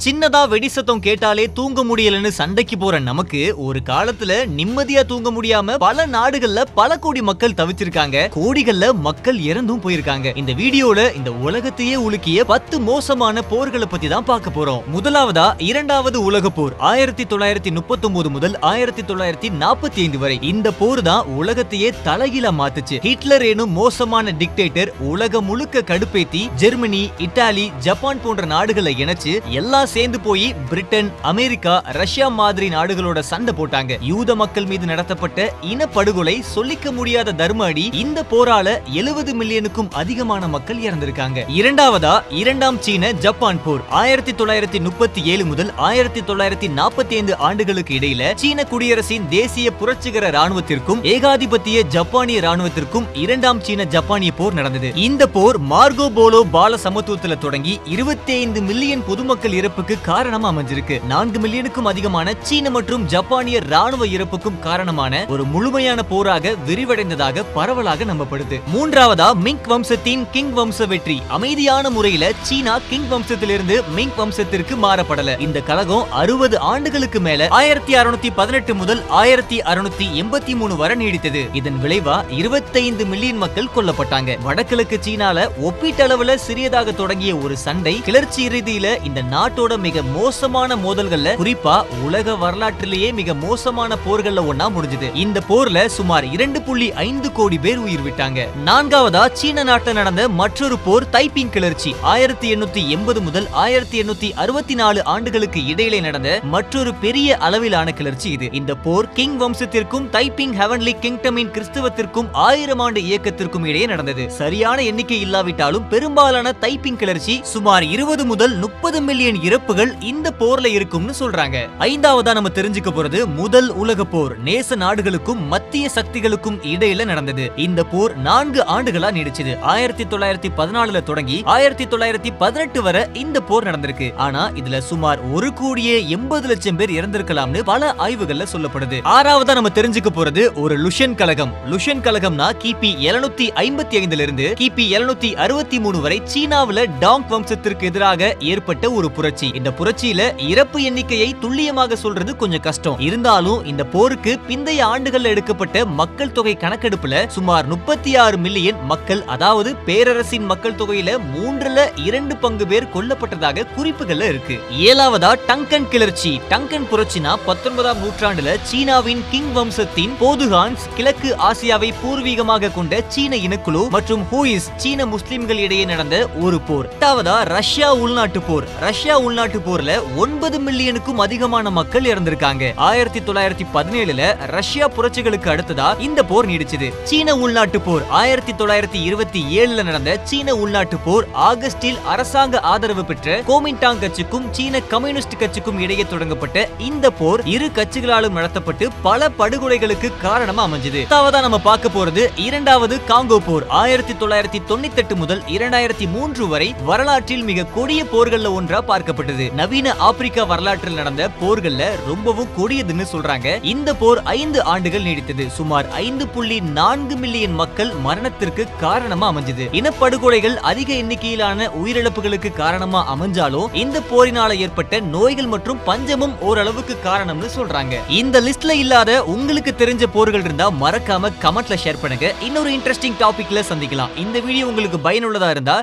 சின்னதா வெடி சத்தம் கேட்டாலே தூங்க முடியலன்னு சண்டைக்கு போற நமக்கு ஒரு காலத்துல நிம்மதியா தூங்க முடியாம பல நாடுகள்ல பல கோடி மக்கள் தவிச்சிருக்காங்க. கோடிகள்ல மக்கள் இறந்தும் போயிருக்காங்க. இந்த வீடியோல இந்த உலகத்தையே உலுக்கிய 10 மோசமான போர்களை பத்தி தான் பார்க்க போறோம். முதலாவதா இரண்டாவது உலக போர் 1939 முதல் 1945 வரை. இந்த போர் தான் உலகத்தையே தலைகீழா மாத்துச்சு. ஹிட்லர் எனும் மோசமான டிக்டேட்டர் உலகம் முழுக்க கடுப்பேத்தி ஜெர்மனி, இத்தாலி, ஜப்பான் போன்ற நாடுகளை இணைச்சு எல்லாம் சேர்ந்து போய் பிரிட்டன், அமெரிக்கா, ரஷ்யா மாதிரி நாடுகளோட சண்டை போட்டாங்க. யூத மக்கள் மீது நடத்தப்பட்ட இனப்படுகொலை சொல்லிக்க முடியாத தர்ம அடி. இந்த போரால 70 மில்லியனுக்கும் அதிகமான மக்கள் இறந்திருக்காங்க. இரண்டாவதா இரண்டாம் சீன ஜப்பான் போர் 1937 முதல் 1945 ஆண்டுகளுக்கு இடையில சீன குடியரசின் தேசிய புரட்சிகர ராணுவத்திற்கும் ஏகாதிபத்திய ஜப்பானிய ராணுவத்திற்கும் இரண்டாம் சீன ஜப்பானிய போர் நடந்தது. இந்த போர் மார்கோ போலோ பால சமத்துவத்துல தொடங்கி 25 மில்லியன் பொதுமக்கள் இறப்புக்கு காரணமா அமைஞ்சிருக்கு. 4 மில்லியனுக்கும் அதிகமான சீன மற்றும் ஜப்பானிய ராணுவ இறப்புக்கும் காரணமான ஒரு முழுமையான போராக விரிவடைந்ததாக பரவலாக நம்பப்படுது. மூன்றாவதா மிங் வம்சத்தின் கிங் வம்ச வெற்றி. அமைதியான முறையில சீனா கிங் வம்சத்திலிருந்து மிங் வம்சத்திற்கு மாறப்படல. இந்த கலகம் 60 ஆண்டுகளுக்கு மேல 1618 முதல் 1683 வரை நீடித்தது. இதன் விளைவா 25 மில்லியன் மக்கள் கொல்லப்பட்டாங்க. வடகிழக்கு சீனால ஒப்பீட்டளவுல சிறியதாக தொடங்கிய ஒரு சண்டை கிளர்ச்சி ரீதியில இந்த நாட்டோட மிக மோசமான மோதல்கள்ல, குறிப்பா உலக வரலாற்றிலேயே மிக மோசமான போர்கள்ல ஒண்ணா முடிஞ்சது. இந்த போர்ல சுமார் 2.5 கோடி பேர் உயிர் விட்டாங்க. நான்காவதா சீன நாட்டில் நடந்த மற்றொரு போர் தைப்பிங் கிளர்ச்சி 1880 முதல் 1864 ஆண்டுகளுக்கு இடையிலே நடந்த மற்றொரு பெரிய அளவிலான கிளர்ச்சி இது. இந்த போர் கிங் வம்சத்திற்கும் தைப்பிங் ஹெவன்லி கிங்டமின் கிறிஸ்தவத்திற்கும் 1000 ஆண்டு இயக்கத்திற்கும் இடையே நடந்தது. சரியான எண்ணிக்கை இல்லாவிட்டாலும் பெரும்பாலான தைப்பிங் கிளர்ச்சி சுமார் 20 முதல் 30 மில்லியன் இறப்புகள் இந்த போர்ல இருக்கும்னு சொல்றாங்க. ஐந்தாவதா நம்ம தெரிஞ்சுக்க போறது முதல் உலக போர் நேச நாடுகளுக்கும் மத்திய சக்திகளுக்கும் இடையில நடந்தது. இந்த போர் 4 ஆண்டுகளா நீடிச்சது. 1914ல தொடங்கி 1918 வரை இந்த போர் நடந்திருக்கு. ஆனா இதுல சுமார் 1,80,00,000 பேர் இறந்திருக்கலாம்னு பல ஆய்வுகள்ல சொல்லப்படுது. ஆறாவதா நம்ம தெரிஞ்சுக்க போறது ஒரு லுஷன் கலகம். லுஷன் கலகம்னா கிபி 755ல இருந்து கிபி 763 வரை சீனாவுல டாங் வம்சத்திற்கு எதிராக ஏற்பட்ட ஒரு புரட்சி. இந்த புரட்சியில இறப்பு எண்ணிக்கையை துல்லியமாக சொல்றது கொஞ்சம் கஷ்டம். இருந்தாலும் இந்த போருக்கு பிந்தைய ஆண்டுகள்ல எடுக்கப்பட்ட மக்கள் தொகை கணக்கெடுப்புல சுமார் 36 மில்லியன் மக்கள், அதாவது பேரரசின் மக்கள் தொகையில 2/3 பங்கு பேர் கொல்லப்பட்டதாக குறிப்புகள்ல இருக்கு. ஏழாவதா டங்கன் கிளர்ச்சி. டங்கன் புரட்சினா 19ஆம் நூற்றாண்டுல சீனாவின் கிங் வம்சத்தின் போதுகான்ஸ் கிழக்கு ஆசியாவை பூர்வீகமாக கொண்ட சீன இனக்குழு மற்றும் ஹூயிஸ் சீன முஸ்லிம்கள் இடையே நடந்த ஒரு போர். எட்டாவதா ரஷ்யா உள்நாட்டு போர். ரஷ்யா உள்நாட்டு போர்ல 9 மில்லியனுக்கும் அதிகமான மக்கள் இறந்திருக்காங்க. 1917ல ரஷ்யா புரட்சிகளுக்கு அடுத்ததா இந்த போர் நீடிச்சது. சீன உள்நாட்டு போர் 1927ல நடந்த சீன உள்நாட்டு போர் ஆகஸ்டில் அரசாங்க ஆதரவு பெற்ற கோமின்டாங் கட்சிக்கும் சீன கம்யூனிஸ்ட் கட்சிக்கும் இடையே தொடங்கப்பட்ட இந்த போர் இரு கட்சிகளாலும் நடத்தப்பட்டு பல படுகொலைகளுக்கு காரணமா அமைஞ்சது. அதாவது நம்ம பார்க்க போறது இரண்டாவது காங்கோ போர் 1998 முதல் 2003 வரை வரலாற்றில் மிக கொடிய போர்கள்ல ஒன்றா பார்க்கப்பட்டது. நவீன ஆப்பிரிக்கா வரலாற்றில் நடந்த போர்கள்ல ரொம்பவும் கொடியதுன்னு சொல்றாங்க. இந்த போர் 5 ஆண்டுகள் நீடித்தது. சுமார் 5.4 மில்லியன் மக்கள் மரணத்திற்கு காரணமா அமைஞ்சது. இனப்படுகொலைகள் அதிக எண்ணிக்கையிலான உயிரிழப்புகளுக்கு காரணமா அமைஞ்சாலும் இந்த போரினால ஏற்பட்ட நோய்கள் மற்றும் பஞ்சமும் ஓரளவுக்கு காரணம்னு சொல்றாங்க. இந்த லிஸ்ட்ல இல்லாத உங்களுக்கு தெரிஞ்ச போர்கள் இருந்தா மறக்காம கமெண்ட்ல ஷேர் பண்ணுங்க. இன்னொரு இன்ட்ரெஸ்டிங் டாபிக்ல சந்திக்கலாம். இந்த வீடியோ உங்களுக்கு பயனுள்ளதா இருந்தா